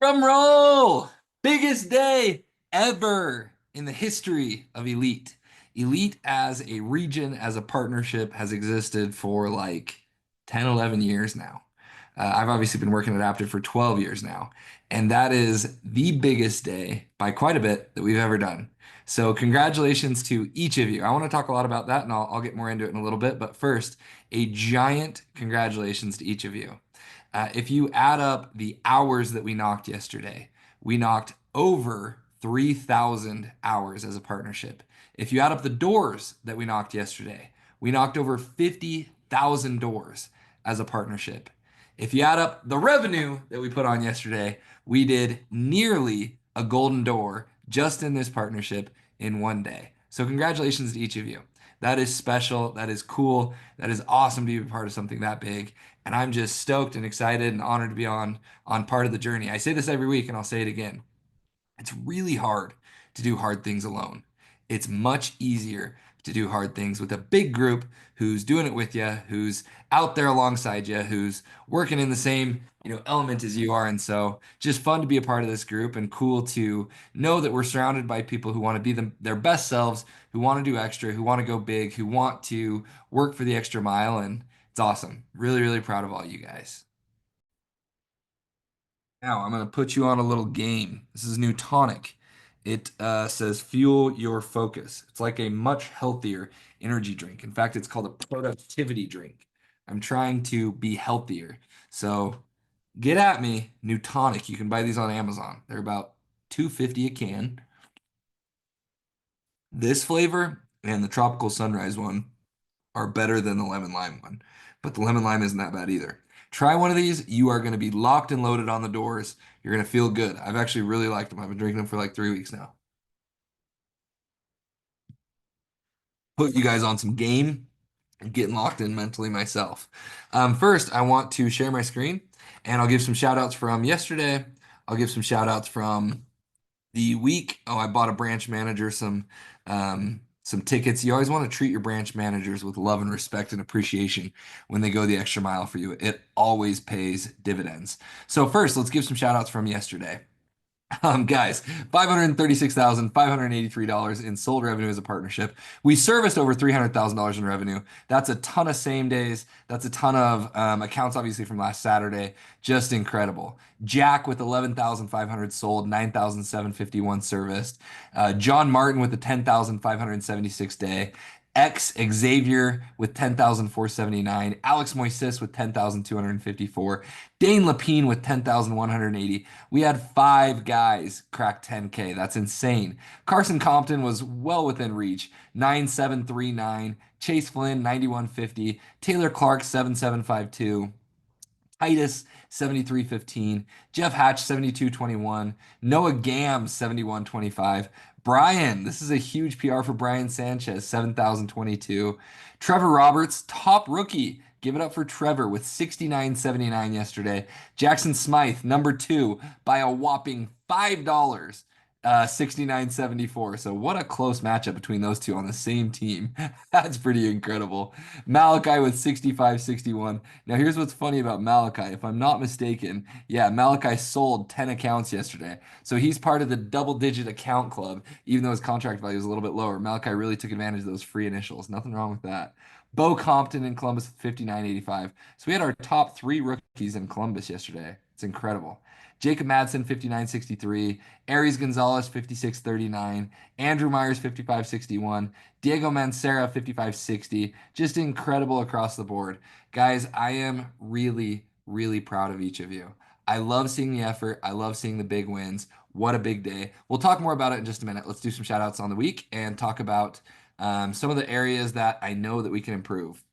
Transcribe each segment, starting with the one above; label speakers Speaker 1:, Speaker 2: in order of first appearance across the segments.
Speaker 1: Drum roll! Biggest day ever in the history of Elite. Elite as a region, as a partnership, has existed for like 10, 11 years now. I've obviously been working at Aptiv for 12 years now, and that is the biggest day by quite a bit that we've ever done. So, congratulations to each of you. I want to talk a lot about that, and I'll get more into it in a little bit. But first, a giant congratulations to each of you. If you add up the hours that we knocked yesterday, we knocked over 3,000 hours as a partnership. If you add up the doors that we knocked yesterday, we knocked over 50,000 doors as a partnership. If you add up the revenue that we put on yesterday, we did nearly a golden door just in this partnership in one day. So, congratulations to each of you. That is special. That is cool. That is awesome to be a part of something that big. And I'm just stoked and excited and honored to be on part of the journey. I say this every week and I'll say it again. It's really hard to do hard things alone. It's much easier to do hard things with a big group who's doing it with you, who's out there alongside you, who's working in the same, element as you are. And so just fun to be a part of this group and cool to know that we're surrounded by people who want to be their best selves, who want to do extra, who want to go big, who want to work for the extra mile. And it's awesome. Really, really proud of all you guys. Now, I'm going to put you on a little game. This is new tonic. It says fuel your focus. It's like a much healthier energy drink. In fact, it's called a productivity drink. I'm trying to be healthier. So get at me, new tonic. You can buy these on Amazon. They're about 250 a can. This flavor and the tropical sunrise one are better than the lemon lime one, but the lemon lime isn't that bad either. Try one of these. You are going to be locked and loaded on the doors. You're going to feel good. I've actually really liked them. I've been drinking them for like 3 weeks now. Put you guys on some game and getting locked in mentally myself. First, I want to share my screen and I'll give some shout outs from yesterday. I'll give some shout outs from the week. Oh, I bought a branch manager some tickets. You always want to treat your branch managers with love and respect and appreciation when they go the extra mile for you. It always pays dividends. So first, let's give some shout outs from yesterday. Guys, $536,583 in sold revenue as a partnership. We serviced over $300,000 in revenue. That's a ton of same days. That's a ton of accounts, obviously, from last Saturday. Just incredible. Jack with 11,500 sold, 9,751 serviced. John Martin with the 10,576 day. X Xavier with 10,479. Alex Moises with 10,254. Dane Lapine with 10,180. We had five guys crack 10K. That's insane. Carson Compton was well within reach. 9,739. Chase Flynn, 9,150. Taylor Clark, 7,752. Titus 7315, Jeff Hatch 7221, Noah Gam 7125, Brian, this is a huge PR for Brian Sanchez 7022, Trevor Roberts, top rookie. Give it up for Trevor with 69.79 yesterday. Jackson Smythe, number two, by a whopping $5. 69.74. So what a close matchup between those two on the same team. That's pretty incredible. Malachi with 65.61. Now, here's what's funny about Malachi. If I'm not mistaken, yeah, Malachi sold 10 accounts yesterday. So he's part of the double digit account club, even though his contract value is a little bit lower. Malachi really took advantage of those free initials. Nothing wrong with that. Bo Compton in Columbus, 59.85. So we had our top three rookies in Columbus yesterday. It's incredible. Jacob Madsen, 59.63. Aries Gonzalez, 56.39. Andrew Myers, 55.61. Diego Mancera, 55.60. Just incredible across the board. Guys, I am really, really proud of each of you. I love seeing the effort. I love seeing the big wins. What a big day. We'll talk more about it in just a minute. Let's do some shout outs on the week and talk about some of the areas that I know that we can improve.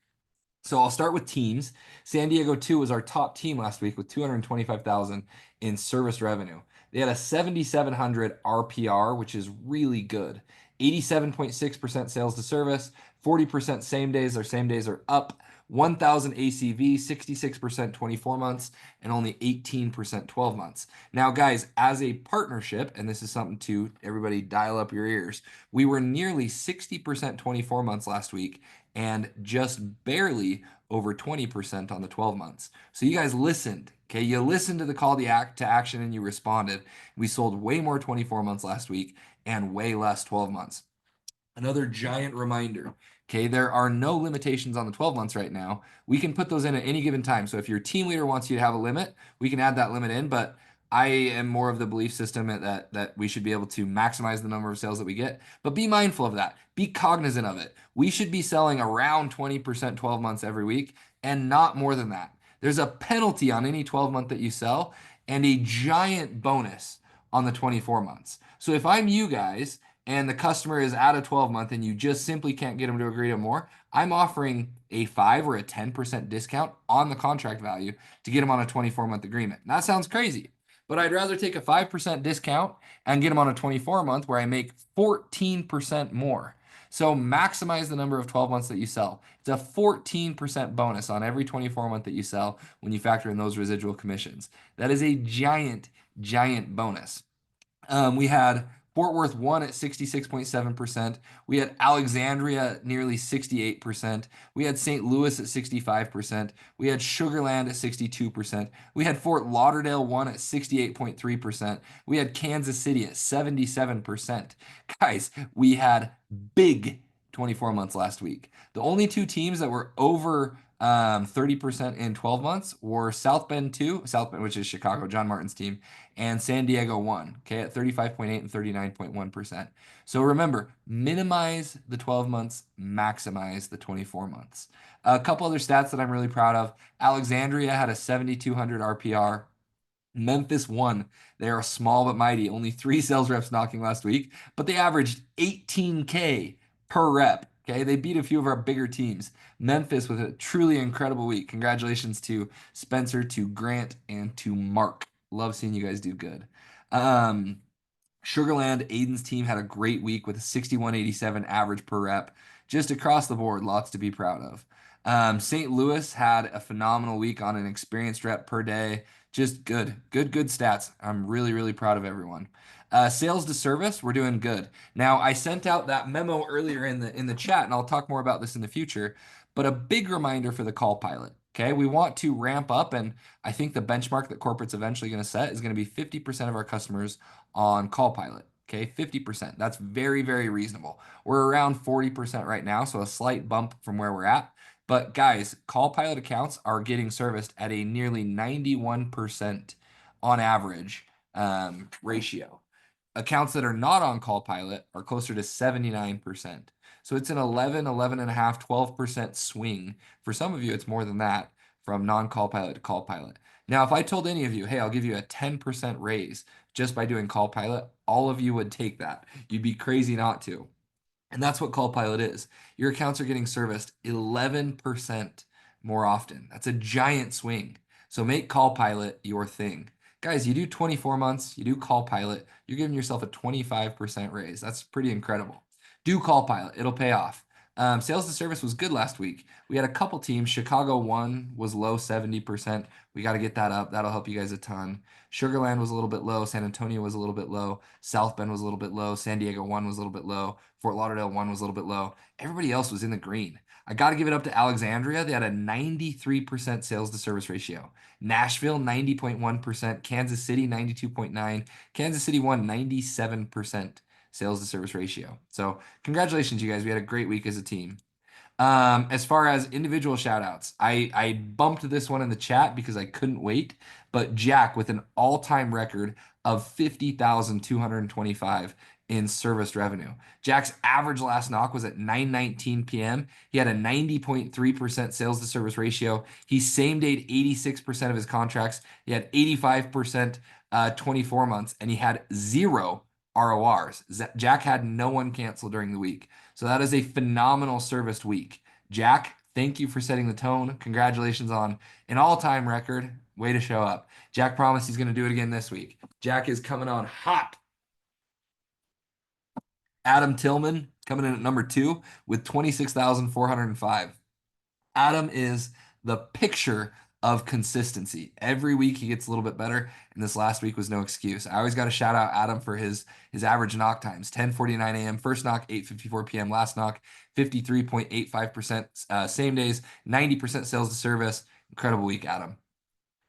Speaker 1: So I'll start with teams. San Diego 2 was our top team last week with 225,000 in service revenue. They had a 7,700 RPR, which is really good. 87.6% sales to service, 40% same days. Our same days are up. 1,000 ACV, 66% 24 months, and only 18% 12 months. Now, guys, as a partnership, and this is something to everybody dial up your ears, we were nearly 60% 24 months last week and just barely over 20% on the 12 months. So you guys listened, okay? You listened to the call to action and you responded. We sold way more 24 months last week and way less 12 months. Another giant reminder, okay? There are no limitations on the 12 months right now. We can put those in at any given time. So if your team leader wants you to have a limit, we can add that limit in, but I am more of the belief system that we should be able to maximize the number of sales that we get, but be mindful of that. Be cognizant of it. We should be selling around 20% 12 months every week and not more than that. There's a penalty on any 12 month that you sell and a giant bonus on the 24 months. So if I'm you guys and the customer is at a 12 month and you just simply can't get them to agree to more, I'm offering a 5 or a 10% discount on the contract value to get them on a 24-month agreement. And that sounds crazy, but I'd rather take a 5% discount and get them on a 24-month where I make 14% more. So maximize the number of 12 months that you sell. It's a 14% bonus on every 24-month that you sell when you factor in those residual commissions. That is a giant, giant bonus. We had Fort Worth 1 at 66.7%. We had Alexandria nearly 68%. We had St. Louis at 65%. We had Sugar Land at 62%. We had Fort Lauderdale 1 at 68.3%. We had Kansas City at 77%. Guys, we had big 24 months last week. The only two teams that were over 30% in 12 months were South Bend 2, South Bend, which is Chicago, John Martin's team, and San Diego 1, okay, at 35.8 and 39.1%. So remember, minimize the 12 months, maximize the 24 months. A couple other stats that I'm really proud of. Alexandria had a 7,200 RPR. Memphis won. They are small but mighty. Only 3 sales reps knocking last week, but they averaged 18K per rep. Okay, they beat a few of our bigger teams. Memphis with a truly incredible week. Congratulations to Spencer, to Grant, and to Mark. Love seeing you guys do good. Sugarland, Aiden's team had a great week with a 61.87 average per rep. Just across the board, lots to be proud of. St. Louis had a phenomenal week on an experienced rep per day. Just good stats. I'm really, really proud of everyone. Sales to service, we're doing good. Now, I sent out that memo earlier in the chat, and I'll talk more about this in the future, but a big reminder for the call pilot. Okay, we want to ramp up, and I think the benchmark that corporate's eventually going to set is going to be 50% of our customers on call pilot. Okay, 50%. That's very, very reasonable. We're around 40% right now, so a slight bump from where we're at. But guys, call pilot accounts are getting serviced at a nearly 91% on average ratio. Accounts that are not on call pilot are closer to 79%. So it's an 11, 11 and a half, 12% swing. For some of you, it's more than that from non-call pilot to call pilot. Now, if I told any of you, hey, I'll give you a 10% raise just by doing call pilot, all of you would take that. You'd be crazy not to. And that's what call pilot is. Your accounts are getting serviced 11% more often. That's a giant swing. So make call pilot your thing. Guys, you do 24 months, you do call pilot, you're giving yourself a 25% raise. That's pretty incredible. Do call pilot, it'll pay off. Sales to service was good last week. We had a couple teams. Chicago 1 was low 70%. We got to get that up. That'll help you guys a ton. Sugarland was a little bit low. San Antonio was a little bit low. South Bend was a little bit low. San Diego 1 was a little bit low. Fort Lauderdale 1 was a little bit low. Everybody else was in the green. I got to give it up to Alexandria. They had a 93% sales to service ratio. Nashville, 90.1%. Kansas City, 92.9%. Kansas City 1, 97% sales to service ratio. So congratulations, you guys. We had a great week as a team. As far as individual shout outs, I bumped this one in the chat because I couldn't wait, but Jack with an all-time record of 50,225 in service revenue. Jack's average last knock was at 9:19 p.m. He had a 90.3% sales to service ratio. He same date 86% of his contracts. He had 85% 24 months, and he had 0 RORs. Jack had no one cancel during the week. So that is a phenomenal serviced week. Jack, thank you for setting the tone. Congratulations on an all-time record. Way to show up. Jack promised he's going to do it again this week. Jack is coming on hot. Adam Tillman coming in at number 2 with 26,405. Adam is the picture of consistency. Every week he gets a little bit better, and this last week was no excuse. I always got to shout out Adam for his average knock times. 10:49 a.m. first knock, 8:54 p.m. last knock, 53.85% same days, 90% sales to service. Incredible week, Adam.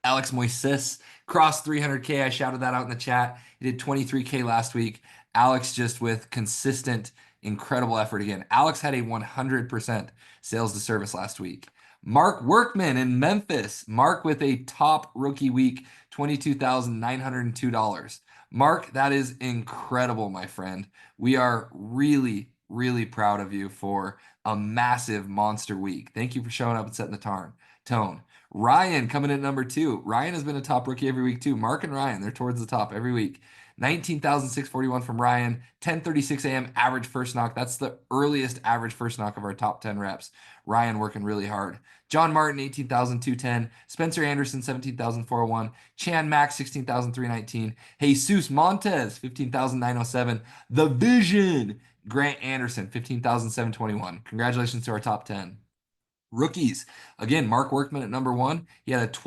Speaker 1: Alex Moises crossed 300K. I shouted that out in the chat. He did 23K last week. Alex just with consistent, incredible effort again. Alex had a 100% sales to service last week. Mark Workman in Memphis. Mark with a top rookie week, $22,902. Mark, that is incredible, my friend. We are really, really proud of you for a massive monster week. Thank you for showing up and setting the tone. Ryan coming in at number 2. Ryan has been a top rookie every week too. Mark and Ryan, they're towards the top every week. 19,641 from Ryan. 10:36 a.m. average first knock. That's the earliest average first knock of our top 10 reps. Ryan working really hard. John Martin, 18,210. Spencer Anderson, 17,401. Chan Max, 16,319. Jesus Montez, 15,907. The Vision, Grant Anderson, 15,721. Congratulations to our top 10. Rookies. Again, Mark Workman at number 1. He had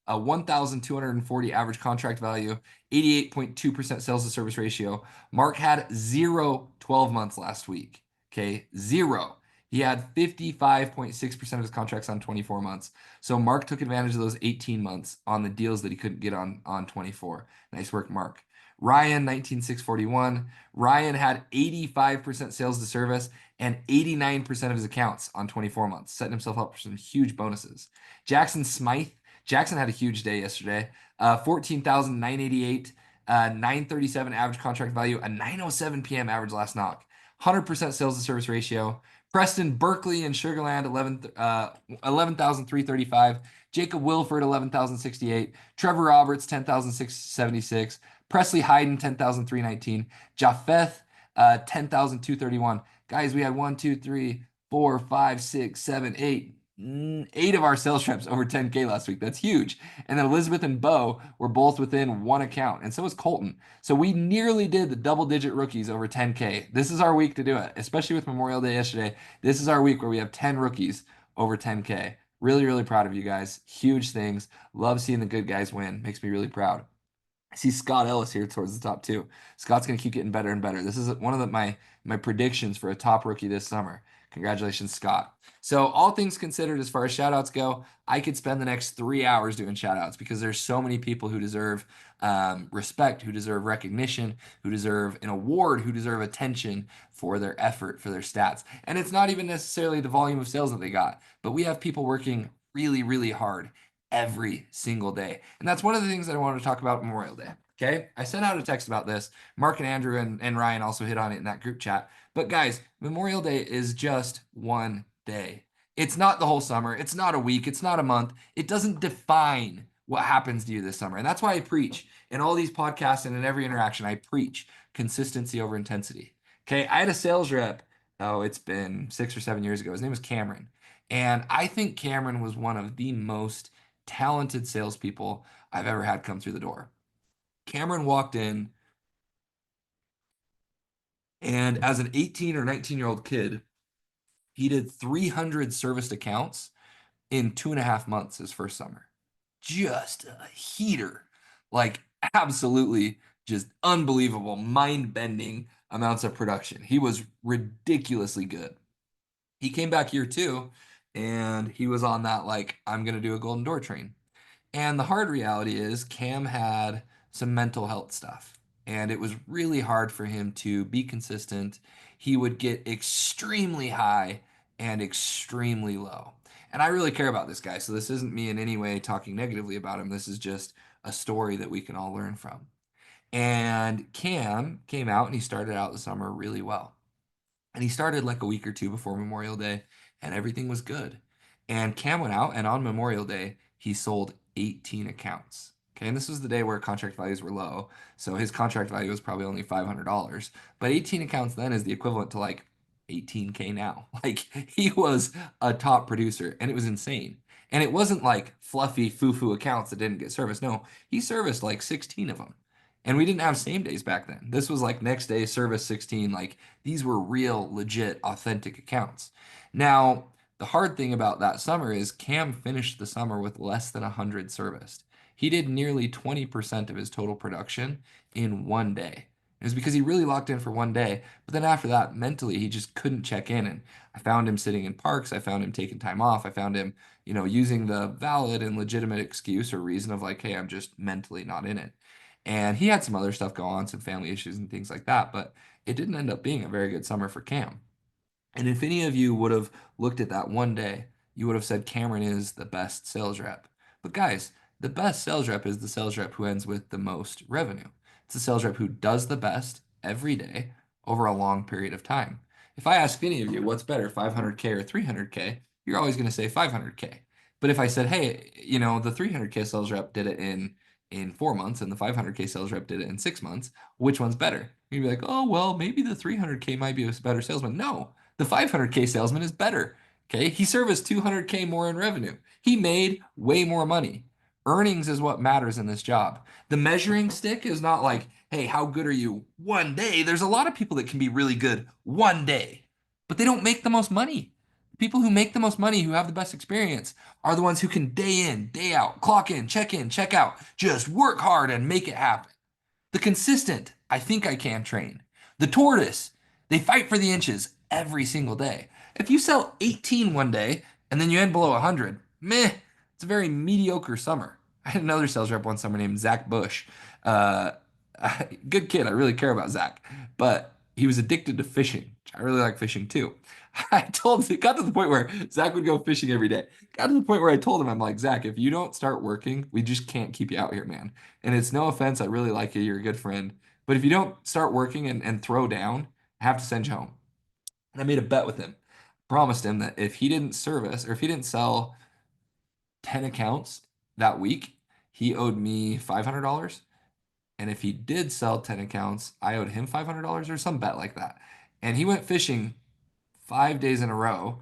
Speaker 1: a 1,240 average contract value, 88.2% sales to service ratio. Mark had 12 months last week. Okay, 0. He had 55.6% of his contracts on 24 months. So Mark took advantage of those 18 months on the deals that he couldn't get on 24. Nice work, Mark. Ryan, 19,641. Ryan had 85% sales to service and 89% of his accounts on 24 months, setting himself up for some huge bonuses. Jackson Smythe. Jackson had a huge day yesterday. 14,988, 937 average contract value, a 9:07 p.m. average last knock. 100% sales to service ratio. Preston Berkeley in Sugarland, 11,335. Jacob Wilford, 11,068. Trevor Roberts, 10,676. Presley Hayden, 10,319. Japheth, 10,231. Guys, we had 1, 2, 3, 4, 5, 6, 7, 8. 8 of our sales reps over 10K last week. That's huge. And then Elizabeth and Bo were both within one account, and so was Colton. So we nearly did the double-digit rookies over 10K. This is our week to do it, especially with Memorial Day yesterday. This is our week where we have 10 rookies over 10K. Really, really proud of you guys. Huge things. Love seeing the good guys win. Makes me really proud. I see Scott Ellis here towards the top 2. Scott's going to keep getting better and better. This is one of my predictions for a top rookie this summer. Congratulations, Scott. So all things considered, as far as shout outs go, I could spend the next 3 hours doing shout outs because there's so many people who deserve respect, who deserve recognition, who deserve an award, who deserve attention for their effort, for their stats. And it's not even necessarily the volume of sales that they got, but we have people working really, really hard every single day. And that's one of the things that I wanted to talk about Memorial Day. Okay. I sent out a text about this. Mark and Andrew and Ryan also hit on it in that group chat. But guys, Memorial Day is just one day. It's not the whole summer. It's not a week. It's not a month. It doesn't define what happens to you this summer. And that's why I preach in all these podcasts and in every interaction. I preach consistency over intensity. Okay. I had a sales rep. Oh, it's been 6 or 7 years ago. His name was Cameron. And I think Cameron was one of the most talented salespeople I've ever had come through the door. Cameron walked in, and as an 18 or 19-year-old kid, he did 300 serviced accounts in 2.5 months his first summer. Just a heater. Like, absolutely just unbelievable, mind-bending amounts of production. He was ridiculously good. He came back year 2, and he was on that, like, I'm going to do a golden door train. And the hard reality is Cam had some mental health stuff, and it was really hard for him to be consistent. He would get extremely high and extremely low. And I really care about this guy, so this isn't me in any way talking negatively about him. This is just a story that we can all learn from. And Cam came out and he started out the summer really well. And he started like a week or two before Memorial Day, and everything was good. And Cam went out, and on Memorial Day, he sold 18 accounts. Okay, and this was the day where contract values were low. So his contract value was probably only $500. But 18 accounts then is the equivalent to like 18K now. Like he was a top producer, and it was insane. And it wasn't like fluffy foo-foo accounts that didn't get serviced. No, he serviced like 16 of them. And we didn't have same days back then. This was like next day service 16. Like these were real, legit, authentic accounts. Now, The hard thing about that summer is Cam finished the summer with less than 100 serviced. He did nearly 20% of his total production in one day. It was because he really locked in for one day. But then after that, mentally, he just couldn't check in. And I found him sitting in parks. I found him taking time off. I found him, using the valid and legitimate excuse or reason of like, hey, I'm just mentally not in it. And he had some other stuff go on, some family issues and things like that. But it didn't end up being a very good summer for Cam. And if any of you would have looked at that one day, you would have said Cameron is the best sales rep. But guys, the best sales rep is the sales rep who ends with the most revenue. It's the sales rep who does the best every day over a long period of time. If I ask any of you what's better, 500K or 300K, you're always going to say 500K. But if I said, hey, the 300K sales rep did it in 4 months and the 500K sales rep did it in 6 months, which one's better? You'd be like, oh, well, maybe the 300K might be a better salesman. No, the 500K salesman is better. Okay. He serviced 200K more in revenue. He made way more money. Earnings is what matters in this job. The measuring stick is not like, hey, how good are you one day? There's a lot of people that can be really good one day, but they don't make the most money. People who make the most money, who have the best experience, are the ones who can day in, day out, clock in, check out, just work hard and make it happen. The consistent, I think I can train. The tortoise, they fight for the inches every single day. If you sell 18 one day and then you end below 100, meh, it's a very mediocre summer. I had another sales rep one summer named Zach Bush. Uh, Good kid. I really care about Zach, but he was addicted to fishing. I really like fishing too. I told him, it got to the point where Zach would go fishing every day. Got to the point where I told him, I'm like, Zach, if you don't start working, we just can't keep you out here, man. And it's no offense, I really like you. You're a good friend. But if you don't start working and throw down, I have to send you home. And I made a bet with him. Promised him that if he didn't service or if he didn't sell 10 accounts that week, he owed me $500. And if he did sell 10 accounts, I owed him $500 or some bet like that. And he went fishing 5 days in a row.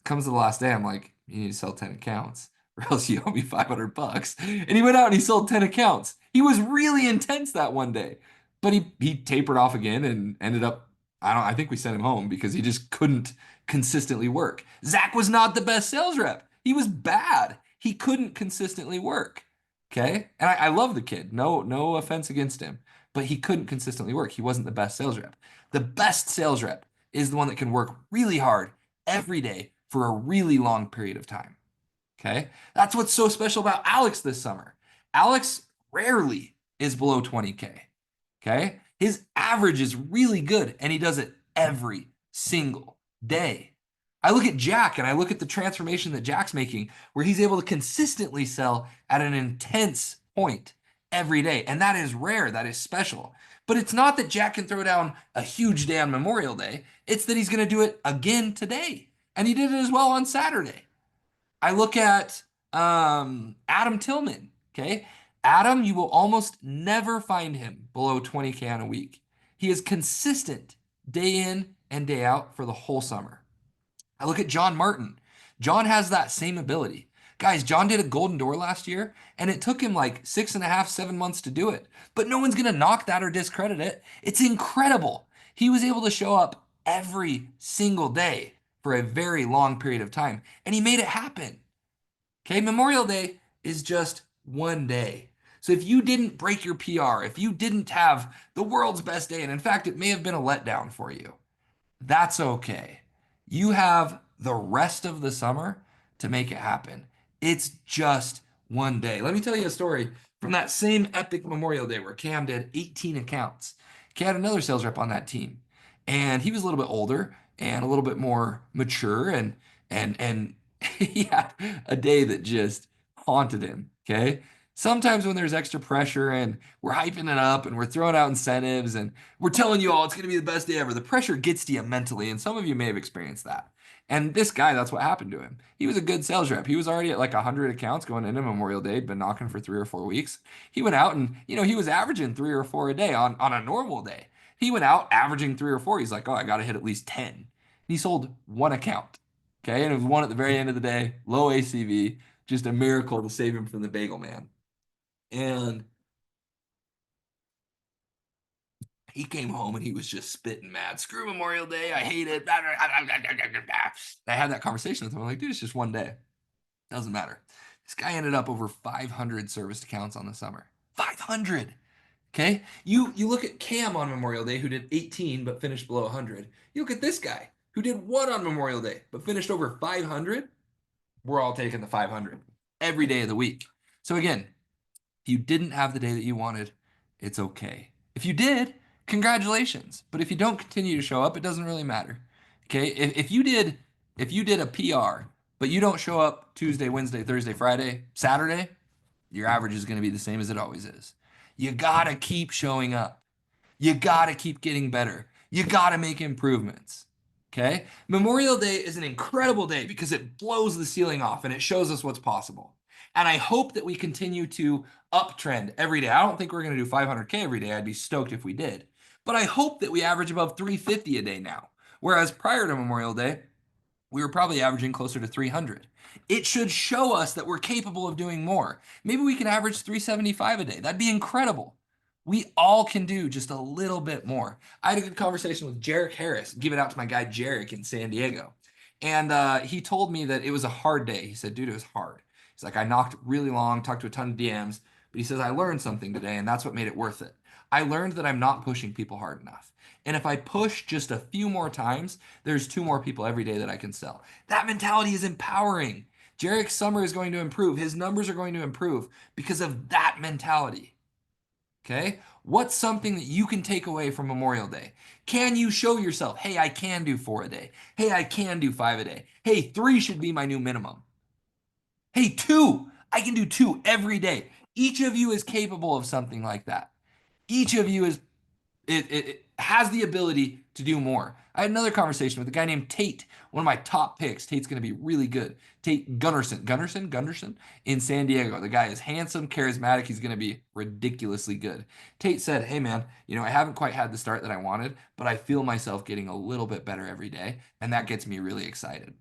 Speaker 1: Comes to the last day, I'm like, you need to sell 10 accounts or else you owe me $500. And he went out and he sold 10 accounts. He was really intense that one day, but he tapered off again and ended up, I think we sent him home because he just couldn't consistently work. Zach was not the best sales rep. He was bad. He couldn't consistently work. Okay. And I love the kid. No offense against him, but he couldn't consistently work. He wasn't the best sales rep. The best sales rep is the one that can work really hard every day for a really long period of time. Okay. That's what's so special about Alex this summer. Alex rarely is below 20K. Okay. His average is really good and he does it every single day. I look at Jack and I look at the transformation that Jack's making, where he's able to consistently sell at an intense point every day. And that is rare. That is special. But it's not that Jack can throw down a huge day on Memorial Day. It's that he's going to do it again today. And he did it as well on Saturday. I look at Adam Tillman. Okay. Adam, you will almost never find him below 20K on a week. He is consistent day in and day out for the whole summer. I look at John Martin. John has that same ability. Guys, John did a golden door last year, and it took him like 6.5, 7 months to do it. But no one's going to knock that or discredit it. It's incredible. He was able to show up every single day for a very long period of time, and he made it happen. Okay, Memorial Day is just one day. So if you didn't break your PR, if you didn't have the world's best day, and in fact, it may have been a letdown for you, that's okay. You have the rest of the summer to make it happen. It's just one day. Let me tell you a story from that same epic Memorial Day where Cam did 18 accounts. Cam had another sales rep on that team, and he was a little bit older and a little bit more mature, and he had a day that just haunted him. Okay. Sometimes when there's extra pressure and we're hyping it up and we're throwing out incentives and we're telling you all it's going to be the best day ever, the pressure gets to you mentally. And some of you may have experienced that. And this guy, that's what happened to him. He was a good sales rep. He was already at like 100 accounts going into Memorial Day, been knocking for 3 or 4 weeks. He went out and, he was averaging 3 or 4 a day on a normal day. He went out averaging 3 or 4. He's like, oh, I got to hit at least 10. He sold one account. Okay. And it was one at the very end of the day, low ACV, just a miracle to save him from the bagel man. And He came home and he was just spitting mad. Screw Memorial Day. I hate it. I had that conversation with him. I'm like, dude, it's just one day. Doesn't matter. This guy ended up over 500 serviced accounts on the summer. 500. Okay. You look at Cam on Memorial Day, who did 18 but finished below 100. You look at this guy who did one on Memorial Day but finished over 500. We're all taking the 500 every day of the week. So again, if you didn't have the day that you wanted, it's okay. If you did, congratulations. But if you don't continue to show up, it doesn't really matter. Okay? If you did a PR, but you don't show up Tuesday, Wednesday, Thursday, Friday, Saturday, your average is going to be the same as it always is. You got to keep showing up. You got to keep getting better. You got to make improvements. Okay? Memorial Day is an incredible day because it blows the ceiling off and it shows us what's possible. And I hope that we continue to uptrend every day. I don't think we're going to do 500K every day. I'd be stoked if we did. But I hope that we average above 350 a day now. Whereas prior to Memorial Day, we were probably averaging closer to 300. It should show us that we're capable of doing more. Maybe we can average 375 a day. That'd be incredible. We all can do just a little bit more. I had a good conversation with Jarek Harris, give it out to my guy Jarek in San Diego. And he told me that it was a hard day. He said, dude, it was hard. He's like, I knocked really long, talked to a ton of DMs, but he says, I learned something today, and that's what made it worth it. I learned that I'm not pushing people hard enough. And if I push just a few more times, there's two more people every day that I can sell. That mentality is empowering. Jarek's summer is going to improve. His numbers are going to improve because of that mentality. Okay? What's something that you can take away from Memorial Day? Can you show yourself, hey, I can do 4 a day. Hey, I can do 5 a day. Hey, 3 should be my new minimum. Hey, 2, I can do 2 every day. Each of you is capable of something like that. Each of you is it has the ability to do more. I had another conversation with a guy named Tate, one of my top picks. Tate's going to be really good. Tate Gunderson in San Diego. The guy is handsome, charismatic. He's going to be ridiculously good. Tate said, hey, man, I haven't quite had the start that I wanted, but I feel myself getting a little bit better every day. And that gets me really excited.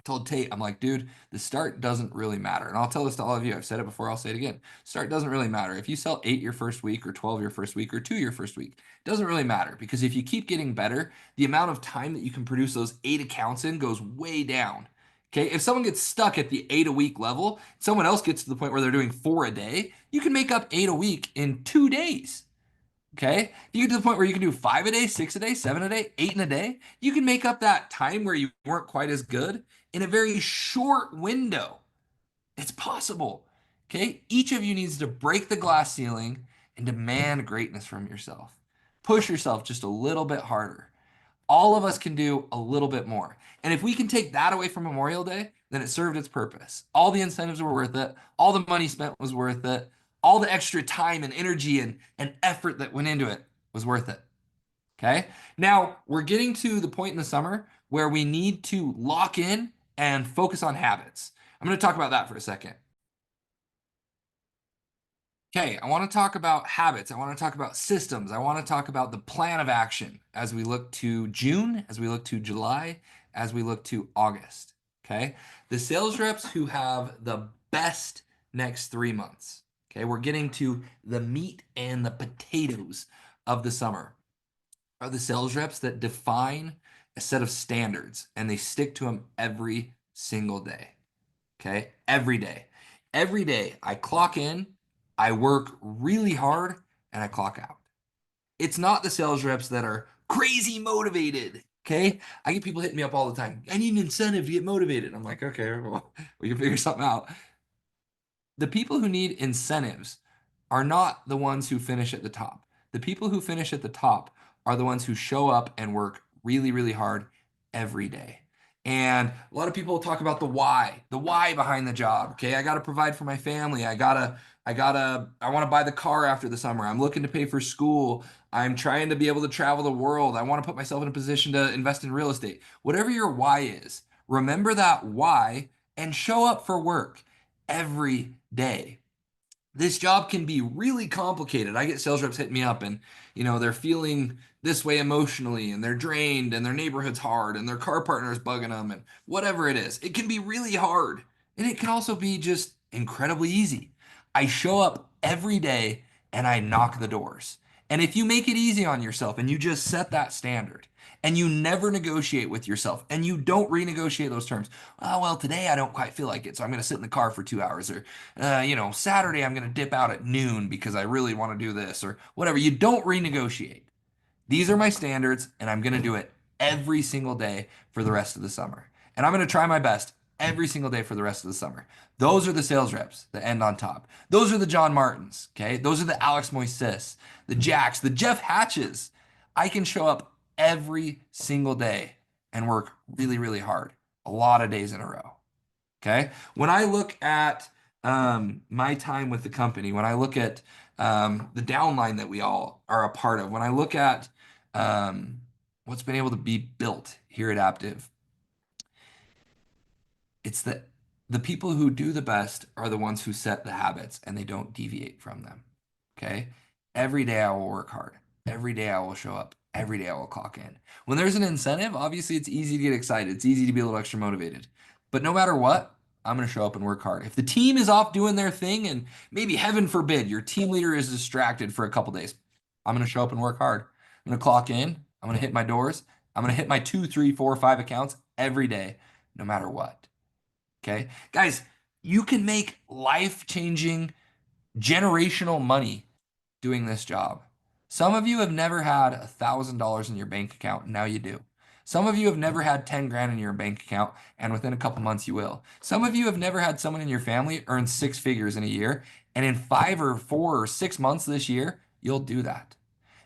Speaker 1: Told Tate, I'm like, dude, the start doesn't really matter. And I'll tell this to all of you. I've said it before, I'll say it again. Start doesn't really matter. If you sell 8 your first week or 12 your first week or 2 your first week, it doesn't really matter because if you keep getting better, the amount of time that you can produce those 8 accounts in goes way down. Okay. If someone gets stuck at the 8 a week level, someone else gets to the point where they're doing 4 a day, you can make up 8 a week in 2 days. Okay. If you get to the point where you can do 5 a day, 6 a day, 7 a day, 8 in a day, you can make up that time where you weren't quite as good in a very short window. It's possible. Okay. Each of you needs to break the glass ceiling and demand greatness from yourself. Push yourself just a little bit harder. All of us can do a little bit more. And if we can take that away from Memorial Day, then it served its purpose. All the incentives were worth it. All the money spent was worth it. All the extra time and energy and effort that went into it was worth it. Okay. Now we're getting to the point in the summer where we need to lock in and focus on habits. I'm going to talk about that for a second. Okay, I want to talk about habits. I want to talk about systems. I want to talk about the plan of action as we look to June, as we look to July, as we look to August. Okay, the sales reps who have the best next 3 months. Okay, we're getting to the meat and the potatoes of the summer are the sales reps that define a set of standards and they stick to them every single day. Okay, every day. Every day I clock in, I work really hard, and I clock out. It's not the sales reps that are crazy motivated. Okay, I get people hitting me up all the time. I need an incentive to get motivated. I'm like, okay, well, we can figure something out. The people who need incentives are not the ones who finish at the top. The people who finish at the top are the ones who show up and work really, really hard every day. And a lot of people talk about the why behind the job. Okay, I got to provide for my family. I want to buy the car after the summer. I'm looking to pay for school. I'm trying to be able to travel the world. I want to put myself in a position to invest in real estate. Whatever your why is, remember that why and show up for work every day. This job can be really complicated. I get sales reps hitting me up and, they're feeling this way emotionally and they're drained and their neighborhood's hard and their car partner is bugging them and whatever it is. It can be really hard and it can also be just incredibly easy. I show up every day and I knock the doors. And if you make it easy on yourself and you just set that standard and you never negotiate with yourself and you don't renegotiate those terms, oh, well, today I don't quite feel like it. So I'm going to sit in the car for 2 hours, or, Saturday I'm going to dip out at noon because I really want to do this, or whatever. You don't renegotiate. These are my standards, and I'm going to do it every single day for the rest of the summer. And I'm going to try my best every single day for the rest of the summer. Those are the sales reps that end on top. Those are the John Martins, okay? Those are the Alex Moises, the Jacks, the Jeff Hatches. I can show up every single day and work really, really hard, a lot of days in a row, okay? When I look at my time with the company, when I look at the downline that we all are a part of, when I look at um, what's been able to be built here at Aptiv, it's that the people who do the best are the ones who set the habits and they don't deviate from them. Okay. Every day I will work hard. Every day I will show up. Every day I will clock in. When there's an incentive, obviously it's easy to get excited. It's easy to be a little extra motivated. But no matter what, I'm going to show up and work hard. If the team is off doing their thing and maybe heaven forbid your team leader is distracted for a couple days, I'm going to show up and work hard. I'm going to clock in. I'm going to hit my doors. I'm going to hit my 2, 3, 4, 5 accounts every day, no matter what. Okay. Guys, you can make life-changing generational money doing this job. Some of you have never had $1,000 in your bank account, and now you do. Some of you have never had 10 grand in your bank account, and within a couple months you will. Some of you have never had someone in your family earn 6 figures in a year, and in 5 or 4 or 6 months this year, you'll do that.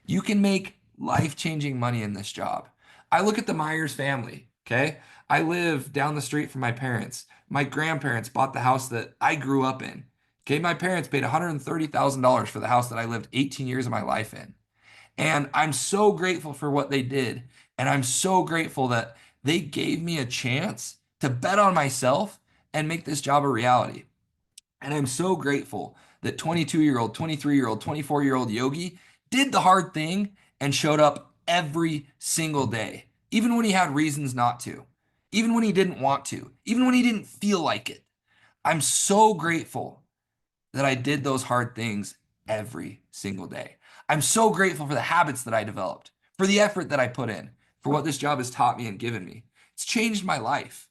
Speaker 1: You can make life-changing money in this job. I look at the Myers family, okay? I live down the street from my parents. My grandparents bought the house that I grew up in. Okay, my parents paid $130,000 for the house that I lived 18 years of my life in. And I'm so grateful for what they did. And I'm so grateful that they gave me a chance to bet on myself and make this job a reality. And I'm so grateful that 22-year-old, 23-year-old, 24-year-old Yogi did the hard thing and showed up every single day, even when he had reasons not to, even when he didn't want to, even when he didn't feel like it. I'm so grateful that I did those hard things every single day. I'm so grateful for the habits that I developed, for the effort that I put in, for what this job has taught me and given me. It's changed my life,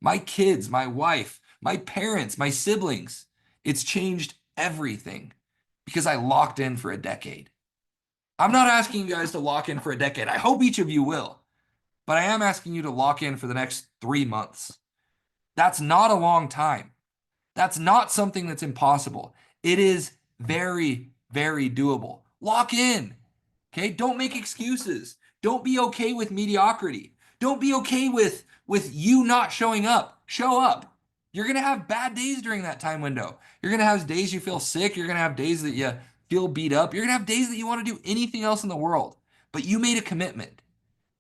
Speaker 1: my kids, my wife, my parents, my siblings. It's changed everything because I locked in for a decade. I'm not asking you guys to lock in for a decade. I hope each of you will, but I am asking you to lock in for the next 3 months. That's not a long time. That's not something that's impossible. It is very, very doable. Lock in. Okay? Don't make excuses. Don't be okay with mediocrity. Don't be okay with you not showing up. Show up. You're going to have bad days during that time window. You're going to have days you feel sick. You're going to have days that you feel beat up. You're going to have days that you want to do anything else in the world. But you made a commitment.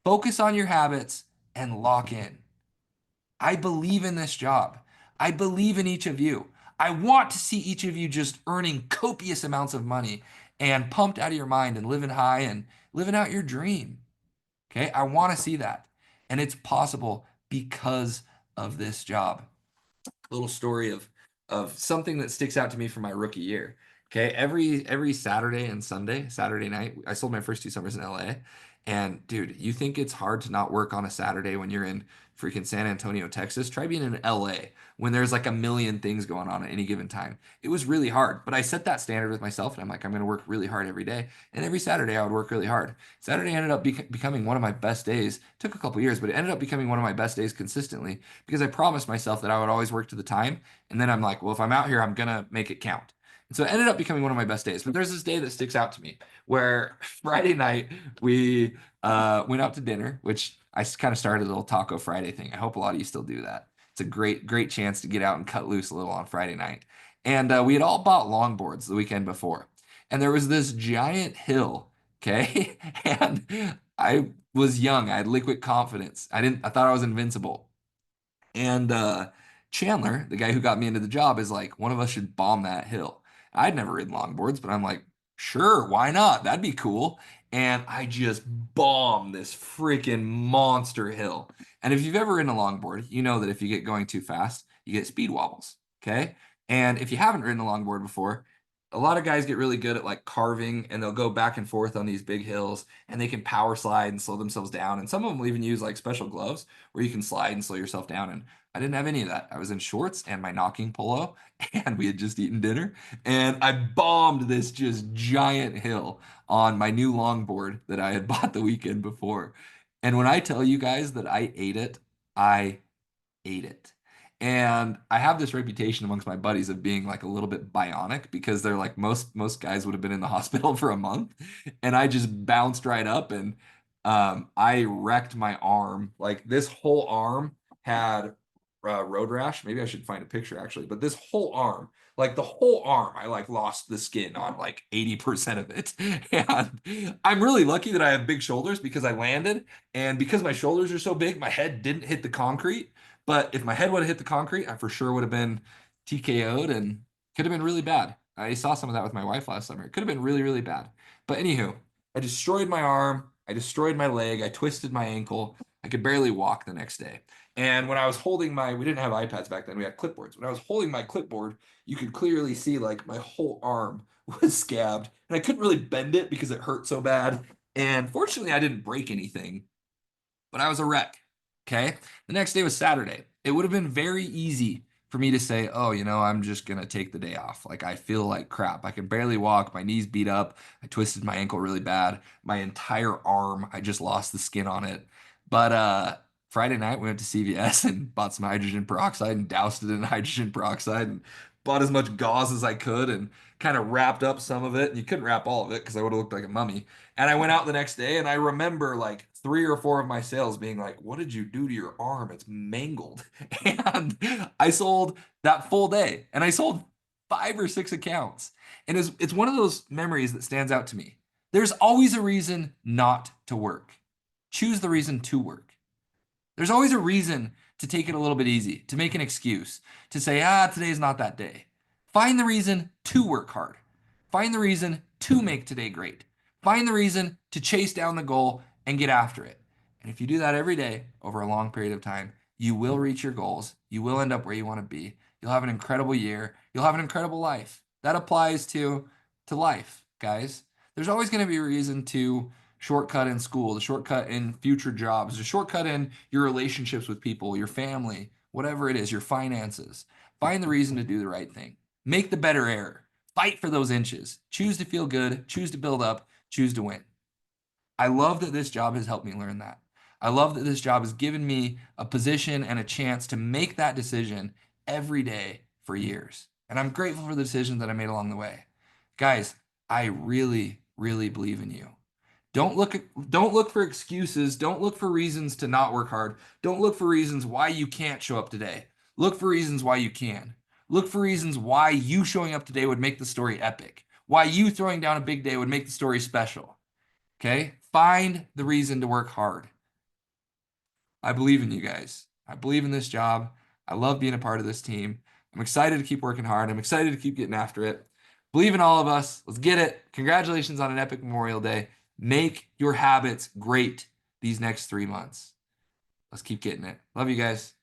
Speaker 1: Focus on your habits and lock in. I believe in this job. I believe in each of you. I want to see each of you just earning copious amounts of money and pumped out of your mind and living high and living out your dream. Okay? I want to see that. And it's possible because of this job. A little story of something that sticks out to me from my rookie year. Okay, every Saturday and Sunday, Saturday night, I sold my first 2 summers in LA. And dude, you think it's hard to not work on a Saturday when you're in freaking San Antonio, Texas? Try being in LA when there's like a million things going on at any given time. It was really hard, but I set that standard with myself and I'm like, I'm going to work really hard every day. And every Saturday I would work really hard. Saturday ended up becoming one of my best days. Took a couple years, but it ended up becoming one of my best days consistently because I promised myself that I would always work to the time. And then I'm like, well, if I'm out here, I'm going to make it count. And so it ended up becoming one of my best days. But there's this day that sticks out to me where Friday night we went out to dinner, which I kind of started a little Taco Friday thing. I hope a lot of you still do that. It's a great chance to get out and cut loose a little on Friday night. And we had all bought longboards the weekend before. And there was this giant hill, okay? And I was young. I had liquid confidence. I thought I was invincible. And Chandler, the guy who got me into the job, is like, one of us should bomb that hill. I'd never ridden longboards, but I'm like, sure, why not? That'd be cool. And I just bombed this freaking monster hill. And if you've ever ridden a longboard, you know that if you get going too fast, you get speed wobbles. Okay. And if you haven't ridden a longboard before, A lot of guys get really good at like carving and they'll go back and forth on these big hills and they can power slide and slow themselves down. And some of them will even use like special gloves where you can slide and slow yourself down. And I didn't have any of that. I was in shorts and my knocking polo and we had just eaten dinner and I bombed this just giant hill on my new longboard that I had bought the weekend before. And when I tell you guys that I ate it, I ate it. And I have this reputation amongst my buddies of being like a little bit bionic because they're like most guys would have been in the hospital for a month, and I just bounced right up and I wrecked my arm. Like this whole arm had road rash. Maybe I should find a picture actually, but this whole arm, like the whole arm, I like lost the skin on like 80% of it. And I'm really lucky that I have big shoulders because I landed and because my shoulders are so big, my head didn't hit the concrete. But if my head would have hit the concrete, I for sure would have been TKO'd and could have been really bad. I saw some of that with my wife last summer. It could have been really, really bad. But anywho, I destroyed my arm. I destroyed my leg. I twisted my ankle. I could barely walk the next day. And when I was holding we didn't have iPads back then, we had clipboards. When I was holding my clipboard, you could clearly see like my whole arm was scabbed. And I couldn't really bend it because it hurt so bad. And fortunately, I didn't break anything, but I was a wreck. Okay. The next day was Saturday. It would have been very easy for me to say, oh, I'm just going to take the day off. Like, I feel like crap. I can barely walk. My knees beat up. I twisted my ankle really bad. My entire arm, I just lost the skin on it. But Friday night, we went to CVS and bought some hydrogen peroxide and doused it in hydrogen peroxide and bought as much gauze as I could and kind of wrapped up some of it. And you couldn't wrap all of it because I would have looked like a mummy. And I went out the next day and I remember like 3 or 4 of my sales being like, what did you do to your arm? It's mangled. And I sold that full day and I sold 5 or 6 accounts. And it's one of those memories that stands out to me. There's always a reason not to work. Choose the reason to work. There's always a reason to take it a little bit easy, to make an excuse, to say, today's not that day. Find the reason to work hard. Find the reason to make today great. Find the reason to chase down the goal and get after it. And if you do that every day over a long period of time, you will reach your goals. You will end up where you want to be. You'll have an incredible year. You'll have an incredible life. That applies to life, guys. There's always going to be a reason to shortcut in school, the shortcut in future jobs, the shortcut in your relationships with people, your family, whatever it is, your finances. Find the reason to do the right thing. Make the better error. Fight for those inches. Choose to feel good. Choose to build up. Choose to win. I love that this job has helped me learn that. I love that this job has given me a position and a chance to make that decision every day for years. And I'm grateful for the decisions that I made along the way. Guys, I really, really believe in you. Don't look for excuses. Don't look for reasons to not work hard. Don't look for reasons why you can't show up today. Look for reasons why you can. Look for reasons why you showing up today would make the story epic. Why you throwing down a big day would make the story special. Okay? Find the reason to work hard. I believe in you guys. I believe in this job. I love being a part of this team. I'm excited to keep working hard. I'm excited to keep getting after it. Believe in all of us. Let's get it. Congratulations on an epic Memorial Day. Make your habits great these next 3 months. Let's keep getting it. Love you guys.